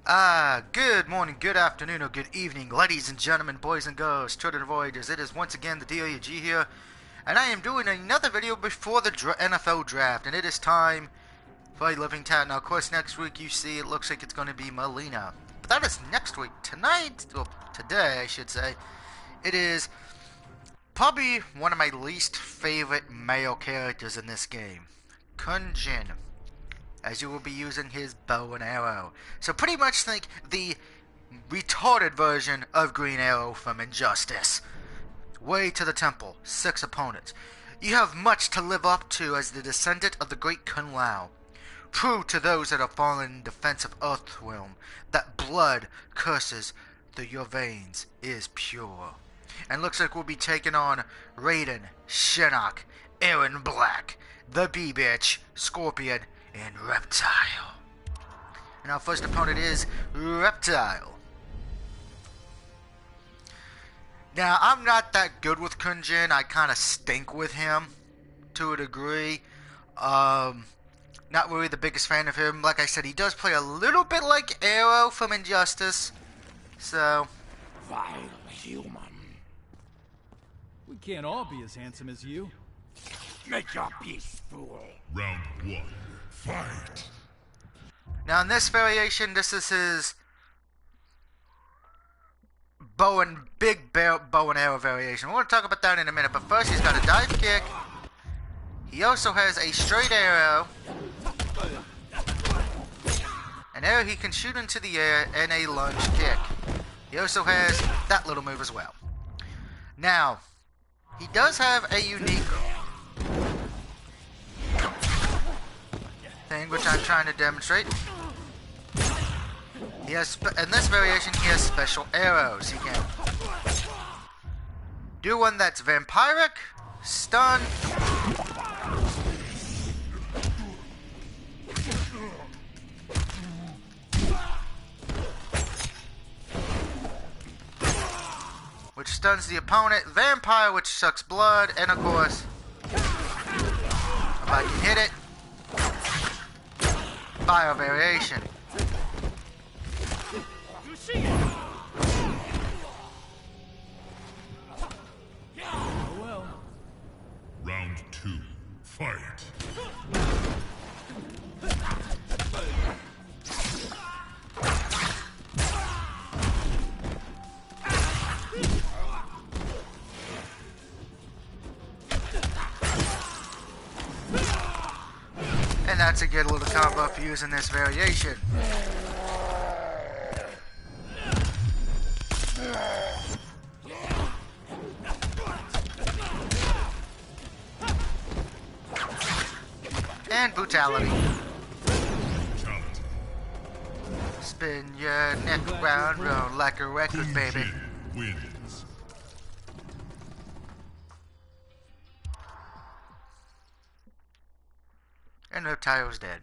Good morning, good afternoon, or good evening, ladies and gentlemen, boys and girls, children and voyagers. It is once again the DOUG here, and I am doing another video before the NFL draft, and it is time for a living tat. Now, of course, next week you see it looks like it's going to be Melina, but that is next week. Tonight, well, today I should say, it is probably one of my least favorite male characters in this game, Kun Jin, as you will be using his bow and arrow. So pretty much think the retarded version of Green Arrow from Injustice. Way to the temple, 6 opponents. You have much to live up to as the descendant of the great Kun Lao. Prove to those that have fallen in defense of Earthrealm that blood curses through your veins is pure. And looks like we'll be taking on Raiden, Shinnok, Aaron Black, the B-Bitch, Scorpion, and Reptile. And our first opponent is Reptile. Now, I'm not that good with Kun Jin. I kind of stink with him to a degree. Not really the biggest fan of him. Like I said, he does play a little bit like Arrow from Injustice. So, vile human. We can't all be as handsome as you. Make your peace, fool. Round 1. Fight. Now in this variation, this is his bow and arrow variation. We're going to talk about that in a minute, but first he's got a dive kick. He also has a straight arrow, an arrow he can shoot into the air, and a lunge kick. He also has that little move as well. Now, he does have a unique thing which I'm trying to demonstrate. He has, in this variation, he has special arrows. He can do one that's vampiric, stun, which stuns the opponent, vampire, which sucks blood, and of course, if I can hit it, fire variation. Oh well. Round 2. Fight. And that's a good little combo for using this variation. And brutality. Spin your neck round, round like a record, baby. Wins. And Reptile's dead.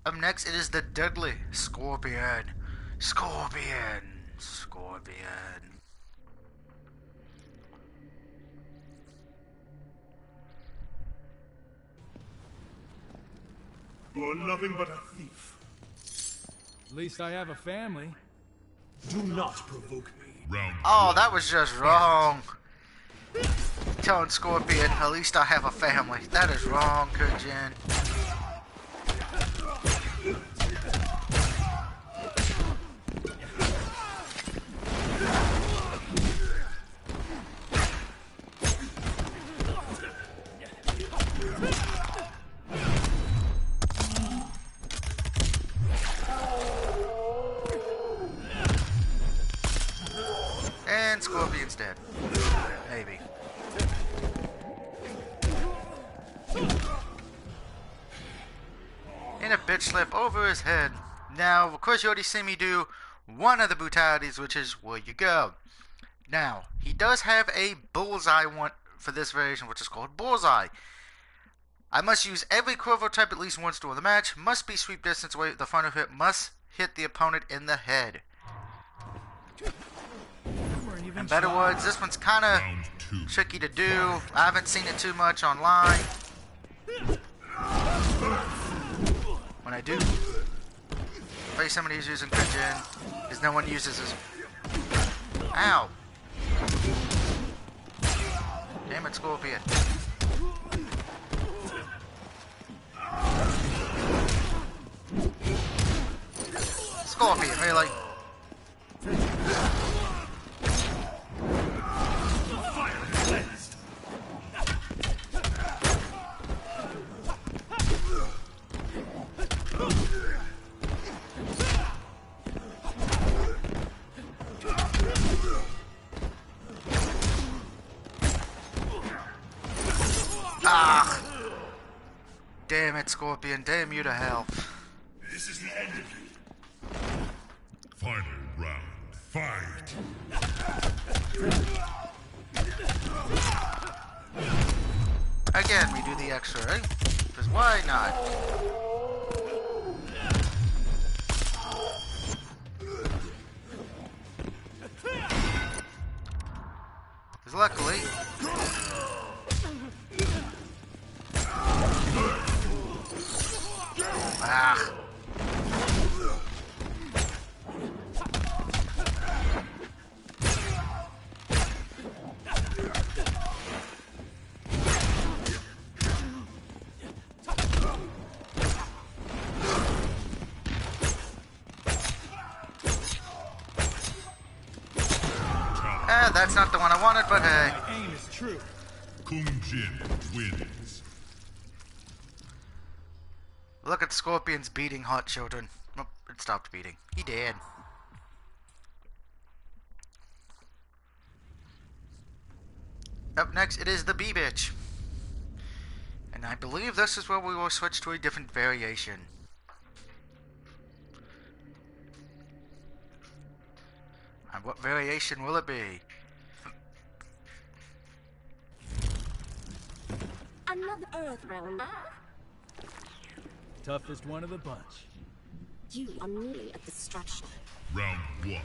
Up next, it is the deadly Scorpion. Scorpion. You're nothing but a thief. At least I have a family. Do not provoke me. Round Oh, that was just wrong. Telling Scorpion, at least I have a family. That is wrong, Kun Jin. And Scorpion's dead. Maybe. And a bitch slip over his head. Now, of course, you already seen me do one of the brutalities, which is where you go. Now, he does have a bullseye one for this variation, which is called Bullseye. I must use every quiver type at least once during the match. Must be sweep distance away. The final hit must hit the opponent in the head. In better words, this one's kind of tricky to do. I haven't seen it too much online. When I do, face somebody who's using Kujin, because no one uses his... Ow! Damn it, Scorpion. Scorpion, really? Ah! Damn it, Scorpion. Damn you to hell. This is the end of you. Final round. Fight. Again, we do the extra, right? Because why not? Because luckily... Ah. That's not the one I wanted, but hey. My aim is true. Kung Jin wins. Look at Scorpion's beating hot children. Oh, it stopped beating. He did. Up next, it is the B-Bitch. And I believe this is where we will switch to a different variation. And what variation will it be? Another Earthrealm. Toughest one of the bunch. You are merely a distraction. Round 1.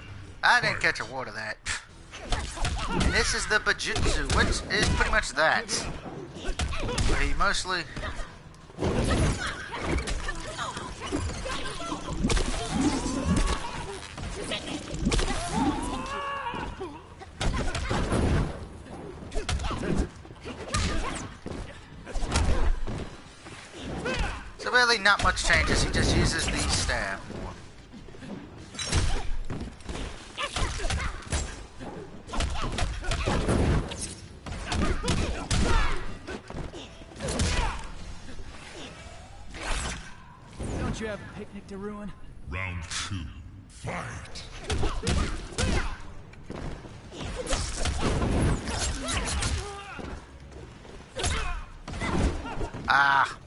I didn't catch a word of that. And this is the Bajutsu, which is pretty much that. But he mostly... So really not much changes, he just uses the staff more. Don't you have a picnic to ruin? Round 2. Fight. Ah.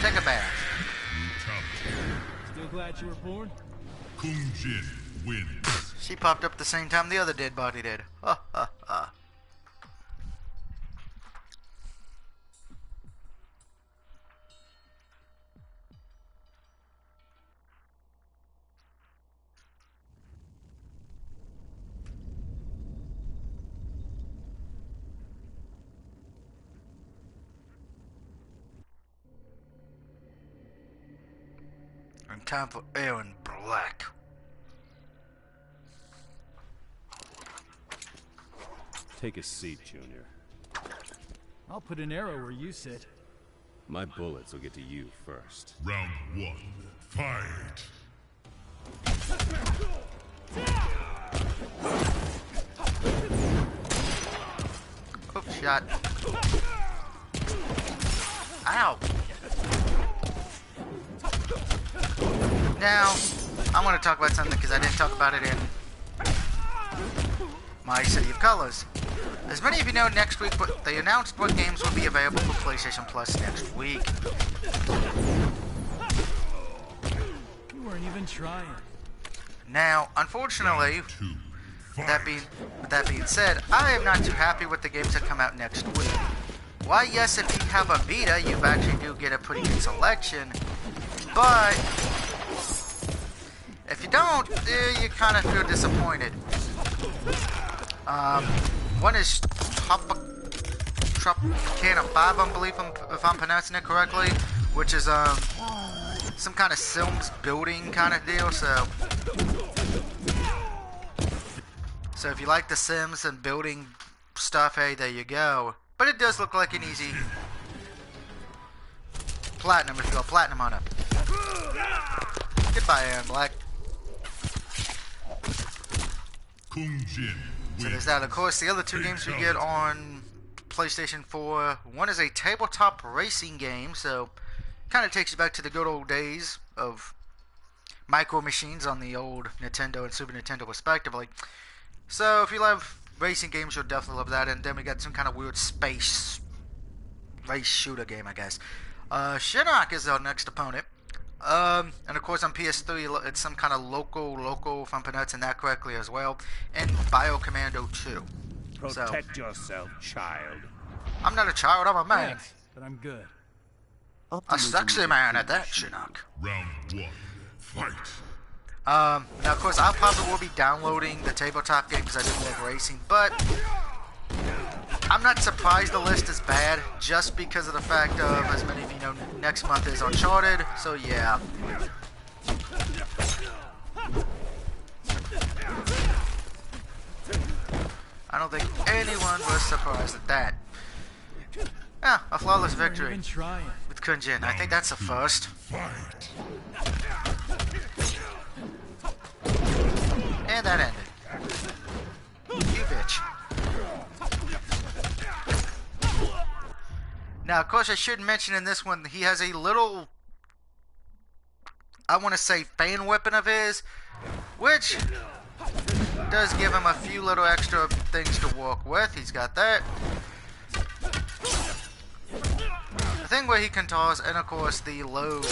Take a bath. Still glad you were born? Kung Jin wins. She popped up at the same time the other dead body did. Ha ha ha. And time for Aaron Black. Take a seat, Junior. I'll put an arrow where you sit. My bullets will get to you first. Round 1. Fight. Oh, shot. Ow. Now, I want to talk about something because I didn't talk about it in my City of Colors. As many of you know, next week they announced what games will be available for PlayStation Plus next week. You weren't even trying. Now, unfortunately, Round 2. with that being said, I am not too happy with the games that come out next week. Why, yes, if you have a Vita, you actually do get a pretty good selection. But if you don't, you kind of feel disappointed. One is Tropicana 5, I believe, if I'm pronouncing it correctly, which is some kind of Sims building kind of deal. So if you like the Sims and building stuff, hey, there you go. But it does look like an easy platinum if you're a platinum hunter. Goodbye, Aaron Black. So there's that. Of course, the other two games we get on PlayStation 4. One is a tabletop racing game, so kind of takes you back to the good old days of micro machines on the old Nintendo and Super Nintendo respectively. So if you love racing games, you'll definitely love that. And then we got some kind of weird space race shooter game, I guess. Shinnok is our next opponent. And of course on PS3 it's some kind of local, if I'm pronouncing that correctly as well, and Biocommando 2. Protect yourself, child. I'm not a child, I'm a man. Thanks, but I'm good. A sexy man at that, Shinnok. Round 1. Fight. Now of course I probably will be downloading the tabletop game because I do love racing, but I'm not surprised the list is bad just because of the fact of, as many of you know, next month is Uncharted, so yeah. I don't think anyone was surprised at that. Ah, a flawless victory with Kun Jin. I think that's a first. Fight. And that ended. You bitch. Now, of course, I should mention in this one, he has a little, I want to say, fan weapon of his, which does give him a few little extra things to work with. He's got that. The thing where he can toss, and of course, the low.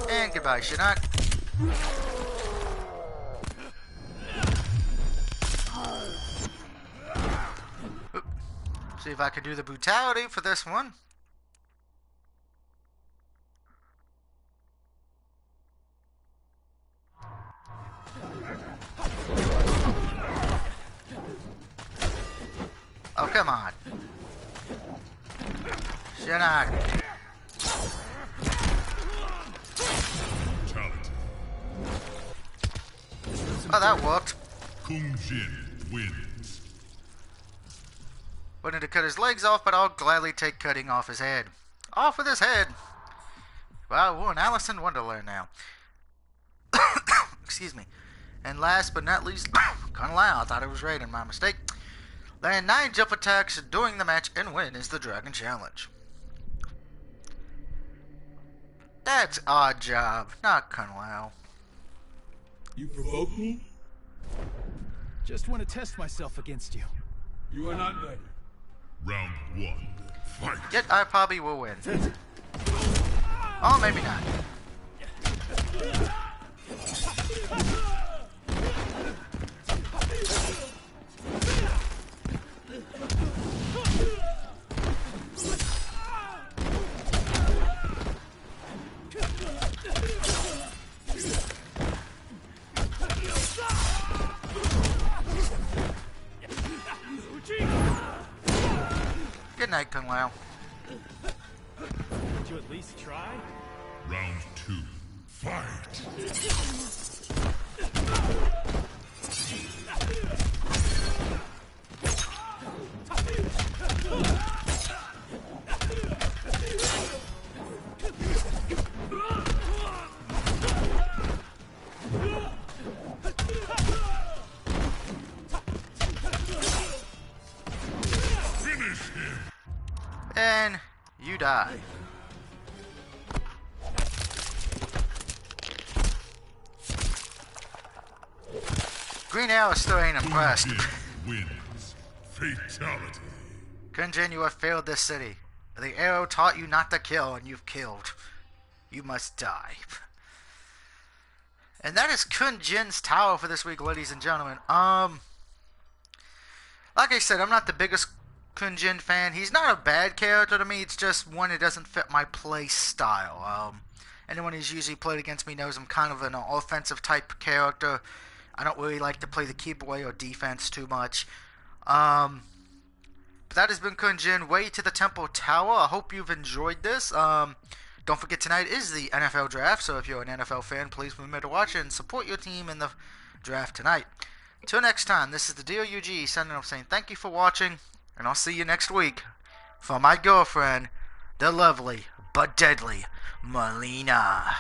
And goodbye, Shinnok. See if I can do the brutality for this one. Oh, come on. Shinnok. Oh, that worked. Kun Jin wins. Wanted to cut his legs off, but I'll gladly take cutting off his head. Off with his head! Wow, we're in Alice in Wonderland now. Excuse me. And last but not least, Kung Lao. I thought it was raining, my mistake. Land 9 jump attacks during the match and win is the Dragon Challenge. That's odd job, not Kung Lao. You provoke me? Just want to test myself against you. You are not ready. Round 1. Fight. Yet I probably will win. Oh, maybe not. Good night, Kung Lao. Did you at least try? Round 2. Fight. And you die. Green Arrow still ain't impressed. Kun Jin wins. Fatality. Kun Jin, you have failed this city. The arrow taught you not to kill, and you've killed. You must die. And that is Kun Jin's tower for this week, ladies and gentlemen. like I said, I'm not the biggest Kun Jin fan. He's not a bad character to me. It's just one that doesn't fit my play style. Anyone who's usually played against me knows I'm kind of an offensive type character. I don't really like to play the keep away or defense too much. But that has been Kun Jin, Way to the Temple Tower. I hope you've enjoyed this. Don't forget, tonight is the NFL Draft, so if you're an NFL fan, please remember to watch it and support your team in the draft tonight. Till next time, this is the DOUG signing off saying thank you for watching, and I'll see you next week for my girlfriend, the lovely but deadly Melina.